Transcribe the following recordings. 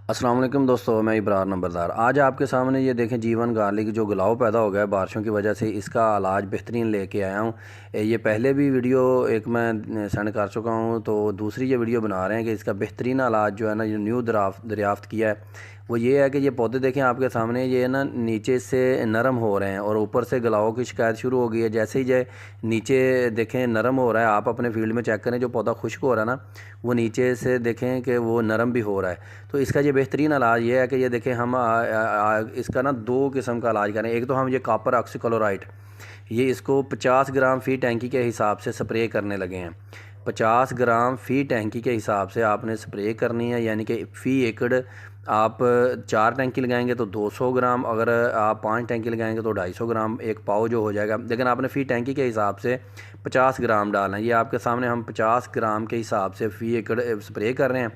अस्सलाम वालेकुम दोस्तों, मैं इब्रार नंबरदार। आज आपके सामने ये देखें जीवन गार्लिक जो गुलाव पैदा हो गया है बारिशों की वजह से, इसका इलाज बेहतरीन लेके आया हूँ। ये पहले भी वीडियो एक मैं सेंड कर चुका हूँ, तो दूसरी ये वीडियो बना रहे हैं कि इसका बेहतरीन इलाज जो है ना, जो न्यू दरियाफ़्त किया है वो ये है कि ये पौधे देखें आपके सामने, ये ना नीचे से नरम हो रहे हैं और ऊपर से गलाव की शिकायत शुरू हो गई है। जैसे ही ये नीचे देखें नरम हो रहा है, आप अपने फील्ड में चेक करें, जो पौधा खुश्क हो रहा है ना, वो नीचे से देखें कि वो नरम भी हो रहा है। तो इसका ये बेहतरीन इलाज ये है कि ये देखें हम इसका ना दो किस्म का इलाज करें। एक तो हम ये कॉपर ऑक्सीक्लोराइड, ये इसको 50 ग्राम फ़ी टैंकी के हिसाब से स्प्रे करने लगे हैं। 50 ग्राम फ़ी टैंकी के हिसाब से आपने स्प्रे करनी है, यानी कि फ़ी एकड़ आप 4 टैंकी लगाएंगे तो 200 ग्राम, अगर आप 5 टैंकी लगाएंगे तो 250 ग्राम एक पाव जो हो जाएगा। लेकिन आपने फ़ी टैंकी के हिसाब से 50 ग्राम डालना है। ये आपके सामने हम 50 ग्राम के हिसाब से फ़ी एकड़ स्प्रे कर रहे हैं।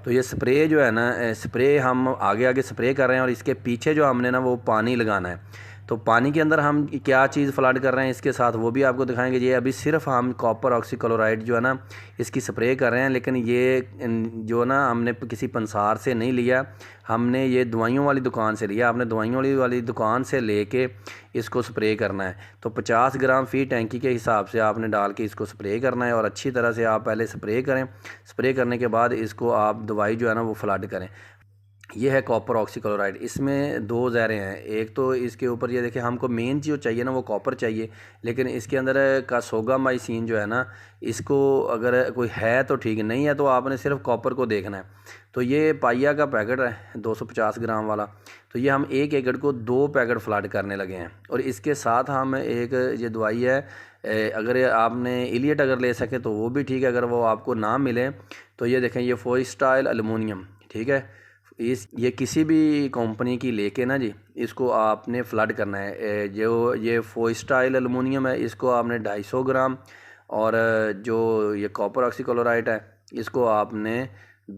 तो ये स्प्रे जो है ना, स्प्रे हम आगे आगे स्प्रे कर रहे हैं और इसके पीछे जो हमने ना वो पानी लगाना है। तो पानी के अंदर हम क्या चीज़ फ्लड कर रहे हैं इसके साथ वो भी आपको दिखाएंगे। ये अभी सिर्फ हम कॉपर ऑक्सीक्लोराइड जो है ना इसकी स्प्रे कर रहे हैं, लेकिन ये जो ना हमने किसी पंसार से नहीं लिया, हमने ये दवाइयों वाली दुकान से लिया। आपने दवाइयों वाली दुकान से लेके इसको स्प्रे करना है। तो 50 ग्राम फ़ी टैंकी के हिसाब से आपने डाल के इसको स्प्रे करना है और अच्छी तरह से आप पहले स्प्रे करें। स्प्रे करने के बाद इसको आप दवाई जो है ना वो फ्लड करें। ये है कॉपर ऑक्सीक्लोराइड। इसमें दो ज़हरें हैं। एक तो इसके ऊपर ये देखिए, हमको मेन जो चाहिए ना वो कॉपर चाहिए, लेकिन इसके अंदर का सोगामाइसिन जो है ना, इसको अगर कोई है तो ठीक, नहीं है तो आपने सिर्फ कॉपर को देखना है। तो ये पाइया का पैकेट है 250 ग्राम वाला। तो ये हम एक एकड़ को 2 पैकेट फ्लड करने लगे हैं। और इसके साथ हम एक ये दवाई है, अगर आपने इलियट अगर ले सके तो वो भी ठीक है, अगर वो आपको ना मिले तो ये देखें, ये फोइस्टाइल एल्युमिनियम, ठीक है। ये किसी भी कंपनी की लेके ना जी, इसको आपने फ्लड करना है। जो ये फोइस्टाइल एल्युमिनियम है, इसको आपने 250 ग्राम, और जो ये कॉपर ऑक्सीक्लोराइड है, इसको आपने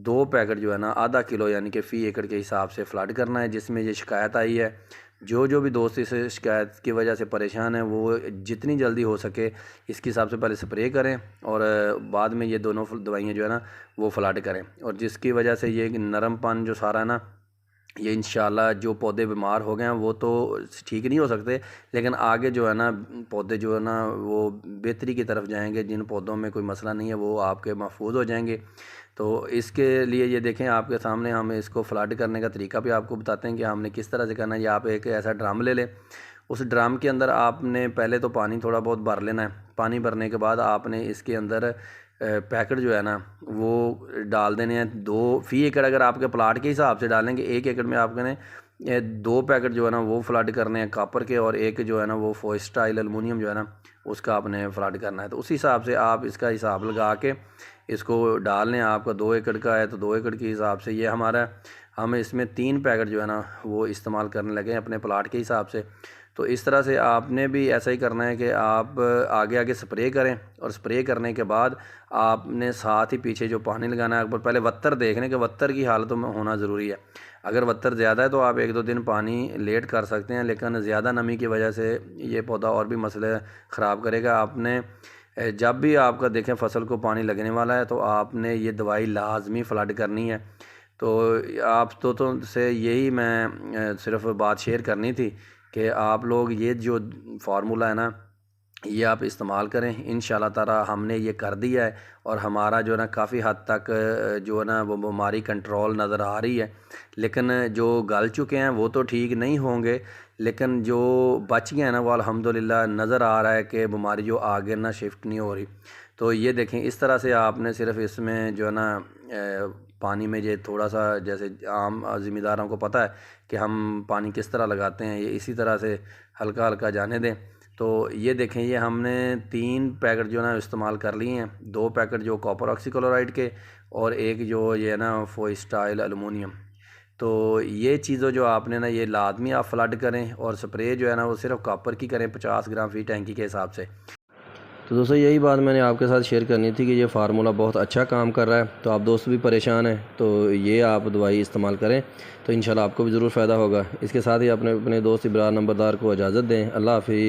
2 पैकेट जो है ना आधा किलो, यानी कि फ़ी एकड़ के हिसाब से फ्लड करना है। जिसमें ये शिकायत आई है, जो भी दोस्त इस शिकायत की वजह से परेशान है, वो जितनी जल्दी हो सके इसके हिसाब से पहले स्प्रे करें और बाद में ये दोनों दवाइयाँ जो है ना वो फ्लड करें। और जिसकी वजह से ये नरमपन जो सारा है ना, ये इंशाल्लाह जो पौधे बीमार हो गए हैं वो तो ठीक नहीं हो सकते, लेकिन आगे जो है ना पौधे जो है ना वो बेहतरी की तरफ जाएंगे। जिन पौधों में कोई मसला नहीं है वो आपके महफूज हो जाएंगे। तो इसके लिए ये देखें आपके सामने, हम इसको फ्लड करने का तरीका भी आपको बताते हैं कि हमने किस तरह से करना है। या आप एक ऐसा ड्रम ले लें, उस ड्रम के अंदर आपने पहले तो पानी थोड़ा बहुत भर लेना है। पानी भरने के बाद आपने इसके अंदर पैकेट जो है ना वो डाल देने हैं 2 फ़ी एकड़। अगर आपके प्लाट के हिसाब से डालेंगे, 1 एकड़ में आपने 2 पैकेट जो है ना वो फ्लड करने हैं कॉपर के, और एक जो है ना वो फोइस्टाइल एल्युमिनियम जो है ना उसका आपने फ्लड करना है। तो उसी हिसाब से आप इसका हिसाब लगा के इसको डाल लें। आपका 2 एकड़ का है तो 2 एकड़ के हिसाब से ये हमारा, हम इसमें 3 पैकेट जो है ना वो इस्तेमाल करने लगे अपने प्लाट के हिसाब से। तो इस तरह से आपने भी ऐसा ही करना है कि आप आगे आगे स्प्रे करें, और स्प्रे करने के बाद आपने साथ ही पीछे जो पानी लगाना है, अगर पहले वत्तर देखने के, वत्तर की हालत में होना ज़रूरी है। अगर वत्तर ज़्यादा है तो आप 1-2 दिन पानी लेट कर सकते हैं, लेकिन ज़्यादा नमी की वजह से ये पौधा और भी मसले ख़राब करेगा। आपने जब भी आपका देखें फसल को पानी लगने वाला है तो आपने ये दवाई लाजमी फ्लड करनी है। तो आप तो से यही मैं सिर्फ बात शेयर करनी थी कि आप लोग ये जो फार्मूला है ना ये आप इस्तेमाल करें। इंशाल्लाह ताला हमने ये कर दिया है और हमारा जो है ना काफ़ी हद तक जो है ना वो बीमारी कंट्रोल नज़र आ रही है। लेकिन जो गल चुके हैं वो तो ठीक नहीं होंगे, लेकिन जो बच गए हैं ना वो अल्हम्दुलिल्लाह नज़र आ रहा है कि बीमारी जो आगे ना शिफ्ट नहीं हो रही। तो ये देखें, इस तरह से आपने सिर्फ इसमें जो है ना पानी में ये थोड़ा सा, जैसे आम ज़िम्मेदारों को पता है कि हम पानी किस तरह लगाते हैं, ये इसी तरह से हल्का हल्का जाने दें। तो ये देखें, ये हमने 3 पैकेट जो है ना इस्तेमाल कर लिए हैं। 2 पैकेट जो कॉपर ऑक्सीक्लोराइड के, और एक जो ये है ना फोइस्टाइल एल्युमिनियम। तो ये चीज़ों जो आपने ना ये लाजमी आप फ्लड करें, और स्प्रे जो है ना वो सिर्फ कॉपर की करें 50 ग्राम फ़ी टैंकी के हिसाब से। तो दोस्तों यही बात मैंने आपके साथ शेयर करनी थी कि ये फार्मूला बहुत अच्छा काम कर रहा है। तो आप दोस्त भी परेशान हैं तो ये आप दवाई इस्तेमाल करें, तो इंशाल्लाह आपको भी ज़रूर फ़ायदा होगा। इसके साथ ही अपने दोस्त इब्रार नंबरदार को इजाज़त दें। अल्लाह हाफ़िज़।